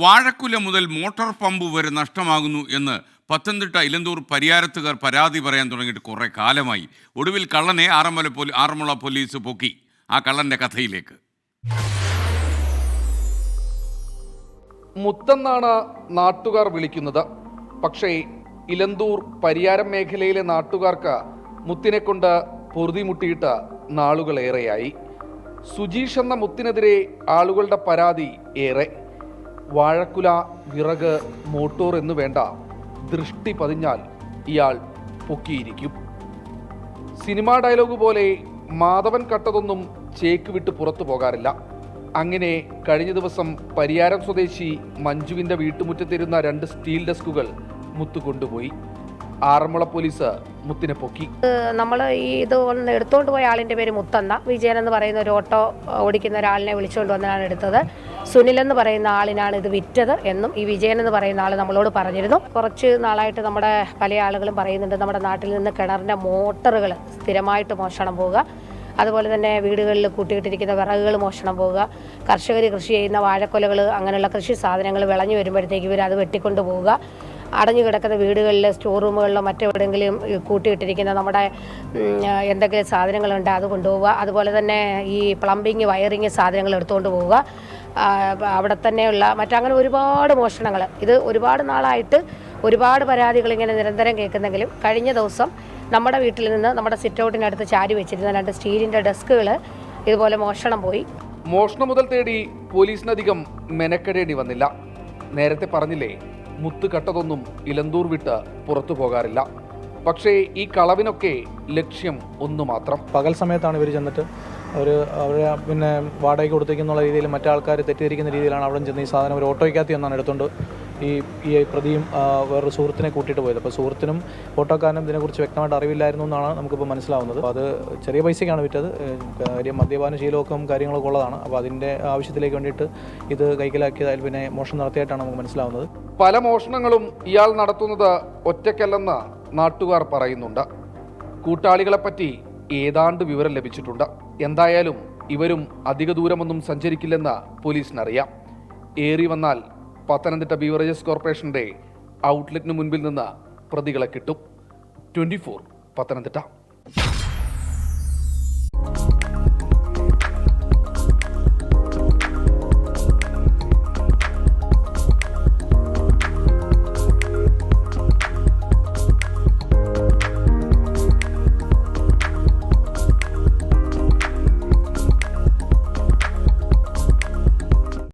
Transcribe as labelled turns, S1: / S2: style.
S1: വാഴക്കുല മുതൽ motor pump വരെ നഷ്ടമാകുന്നു എന്ന് പത്തനംതിട്ട ഇലന്തൂർ പരിയാരത്തുകാർ പരാതി പറയാൻ തുടങ്ങിയിട്ട് കുറേ കാലമായി. ഒടുവിൽ കള്ളനെ ആറന്മുള പോലീസ് പൊക്കി. ആ കള്ളന്റെ കഥയിലേക്ക്.
S2: മുത്തെന്നാണ് നാട്ടുകാർ വിളിക്കുന്നത്. പക്ഷേ ഇലന്തൂർ പരിയാരം മേഖലയിലെ നാട്ടുകാർക്ക് മുത്തിനെ കൊണ്ട് പൊറുതിമുട്ടിയിട്ട് നാളുകളേറെയായി. സുജീഷ് എന്ന മുത്തിനെതിരെ ആളുകളുടെ പരാതി ഏറെ. വാഴക്കുല, വിറക്, മോട്ടോർ എന്ന് വേണ്ട, ദൃഷ്ടി പതിഞ്ഞാൽ ഇയാൾ പൊക്കിയിരിക്കും. സിനിമാ ഡയലോഗ് പോലെ മാധവൻ കട്ടതൊന്നും ചേക്ക് വിട്ട് പുറത്തു പോകാറില്ല. അങ്ങനെ കഴിഞ്ഞ ദിവസം പരിയാരം സ്വദേശി മഞ്ജുവിൻ്റെ വീട്ടുമുറ്റത്തിരുന്ന 2 സ്റ്റീൽ ഡെസ്കുകൾ മുത്തു കൊണ്ടുപോയി. ആറന്മുള പോലീസ് മുത്തിനെ പൊക്കി.
S3: നമ്മൾ ഇത് ഒന്ന് എടുത്തുകൊണ്ട് പോയ ആളിൻ്റെ പേര് മുത്തന്ന വിജയൻ എന്ന് പറയുന്ന ഒരു ഓട്ടോ ഓടിക്കുന്ന ഒരാളിനെ വിളിച്ചുകൊണ്ട് വന്നാണ് എടുത്തത്. സുനിൽ എന്ന് പറയുന്ന ആളിനാണ് ഇത് വിറ്റത് എന്നും ഈ വിജയൻ എന്ന് പറയുന്ന ആൾ നമ്മളോട് പറഞ്ഞിരുന്നു. കുറച്ച് നാളായിട്ട് നമ്മുടെ പല ആളുകളും പറയുന്നുണ്ട്, നമ്മുടെ നാട്ടിൽ നിന്ന് കിണറിൻ്റെ മോട്ടറുകൾ സ്ഥിരമായിട്ട് മോഷണം പോവുക, അതുപോലെ തന്നെ വീടുകളിൽ കൂട്ടിയിട്ടിരിക്കുന്ന വിറകുകൾ മോഷണം പോവുക, കർഷകർ കൃഷി ചെയ്യുന്ന വാഴക്കൊലകൾ, അങ്ങനെയുള്ള കൃഷി സാധനങ്ങൾ വിളഞ്ഞു വരുമ്പോഴത്തേക്ക് ഇവർ അത് വെട്ടിക്കൊണ്ട് പോവുക, അടഞ്ഞു കിടക്കുന്ന വീടുകളിൽ, സ്റ്റോർ റൂമുകളിലോ മറ്റെവിടെയെങ്കിലും കൂട്ടിയിട്ടിരിക്കുന്ന നമ്മുടെ എന്തെങ്കിലും സാധനങ്ങളുണ്ട് അത് കൊണ്ടുപോവുക, അതുപോലെ തന്നെ ഈ പ്ലംബിങ് വയറിങ് സാധനങ്ങൾ എടുത്തുകൊണ്ട് പോവുക, അവിടെ തന്നെയുള്ള മറ്റങ്ങനെ ഒരുപാട് മോഷണങ്ങൾ. ഇത് ഒരുപാട് നാളായിട്ട് ഒരുപാട് പരാതികൾ ഇങ്ങനെ നിരന്തരം കേൾക്കുന്നെങ്കിലും കഴിഞ്ഞ ദിവസം നമ്മുടെ വീട്ടിൽ നിന്ന് നമ്മുടെ സിറ്റൗട്ടിനടുത്ത് ചാരി വെച്ചിരുന്ന 2 സ്റ്റീലിൻ്റെ ഡെസ്കുകൾ ഇതുപോലെ മോഷണം പോയി.
S2: മോഷണം മുതൽ തേടി പോലീസിനധികം മെനക്കെടേണ്ടി വന്നില്ല. നേരത്തെ പറഞ്ഞില്ലേ, മുത്ത് കട്ടതൊന്നും ഇലന്തൂർ വിട്ട് പുറത്തു പോകാറില്ല. പക്ഷേ ഈ കളവിനൊക്കെ ലക്ഷ്യം ഒന്നു മാത്രം.
S4: പകൽ സമയത്താണ് ഇവർ ചെന്നിട്ട് അവരെ പിന്നെ വാടകയ്ക്ക് കൊടുത്തേക്കുന്നുള്ള രീതിയിൽ മറ്റാൾക്കാർ തെറ്റിദ്ധരിക്കുന്ന രീതിയിലാണ് അവിടെ ചെന്ന് ഈ സാധനം ഒരു ഓട്ടോയ്ക്കകത്ത് എന്നാണ് എടുത്തുകൊണ്ട് ഈ പ്രതിയും വേറൊരു സുഹൃത്തിനെ കൂട്ടിയിട്ട് പോയത്. അപ്പോൾ സുഹൃത്തിനും ഓട്ടോക്കാരനും ഇതിനെക്കുറിച്ച് വ്യക്തമായിട്ട് അറിവില്ലായിരുന്നു എന്നാണ് നമുക്കിപ്പോൾ മനസ്സിലാവുന്നത്. അപ്പോൾ അത് ചെറിയ പൈസയ്ക്കാണ് വിറ്റത്. കാര്യം മദ്യപാന ശീലമൊക്കെ കാര്യങ്ങളൊക്കെ ഉള്ളതാണ്. അപ്പോൾ അതിൻ്റെ ആവശ്യത്തിലേക്ക് വേണ്ടിയിട്ട് ഇത് കൈക്കലാക്കിയതായാൽ പിന്നെ മോഷണം നടത്തിയായിട്ടാണ് നമുക്ക് മനസ്സിലാവുന്നത്.
S2: പല മോഷണങ്ങളും ഇയാൾ നടത്തുന്നത് ഒറ്റയ്ക്കല്ലെന്ന് നാട്ടുകാർ പറയുന്നുണ്ട്. കൂട്ടാളികളെപ്പറ്റി ഏതാണ്ട് വിവരം ലഭിച്ചിട്ടുണ്ട്. എന്തായാലും ഇവരും അധിക ദൂരമൊന്നും സഞ്ചരിക്കില്ലെന്ന് പോലീസിനറിയാം. ഏറി വന്നാൽ പത്തനംതിട്ട ബീവറേജസ് കോർപ്പറേഷന്റെ ഔട്ട്ലെറ്റിന് മുൻപിൽ നിന്ന് പ്രതികളെ കിട്ടും. 24 പത്തനംതിട്ട.